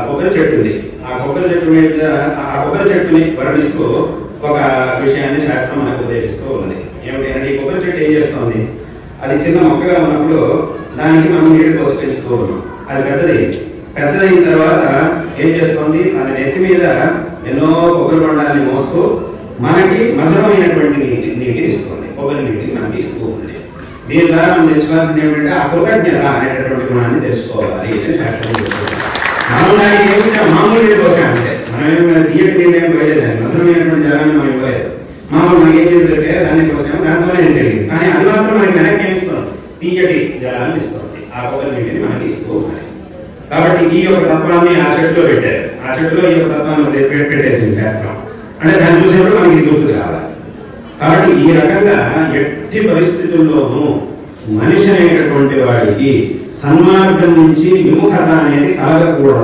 కొబ్బరి చెట్టు ఉంది. ఆ కొబ్బరి చెట్టు మీద ఆ కొబ్బరి చెట్టుని వర్ణిస్తూ ఒక విషయాన్ని శాస్త్రం మనకు ఉపదేశిస్తూ ఉంది. ఏమిటి అంటే ఈ కొబ్బరి చెట్టు ఏం చేస్తుంది, అది చిన్న మొక్కగా ఉన్నప్పుడు దానికి మనం నీళ్ళు పోసి పెంచుతూ ఉన్నాం. అది పెద్దదైన తర్వాత ఏం చేస్తుంది, తన నెత్తి మీద ఎన్నో కొబ్బరి బొండాలని మోస్తూ మనకి మధురమైనటువంటి నీటిని ఇస్తుంది. కొబ్బరి నీటిని మనకి ఇస్తూ ఉంది. దీని ద్వారా మనం తెలుసుకోవాల్సింది ఏమిటంటే ఆ కృతజ్ఞత అనేటటువంటి గుణాన్ని తెలుసుకోవాలి అని శాస్త్రం చెప్తుంది. మామూలుగా ఏమిటంటే మామూలు నీళ్ళు పోసామంటే మనం ఏమైనా తీయటి నీళ్ళు ఏం పోయలేదండి, మధురమైనటువంటి జలాన్ని మనం ఇవ్వలేదు. మామూలు మనకి ఏం చేస్తే దాన్ని పోసాము, దాంట్లోనే ఏం తెలియదు. కానీ అది మాత్రం మనకి వెనక్కి ఏమి ఇస్తుంది, తీయటి జలాన్ని ఇస్తుంది. ఆ కొబ్బరి నీటిని మనకి ఇస్తూ ఉన్నాయి. కాబట్టి ఈ యొక్క తత్వాన్ని ఆ చెట్టులో పెట్టారు. ఆ చెట్టులో ఈ యొక్క తత్వాన్ని పెట్టేసింది శాస్త్రం. అంటే దాన్ని చూసినప్పుడు మనకి గుర్తు కావాలి. కాబట్టి ఈ రకంగా ఎట్టి పరిస్థితుల్లోనూ మనిషి అనేటటువంటి వాడికి సన్మార్గం నుంచి విముఖత అనేది కలగకూడదు.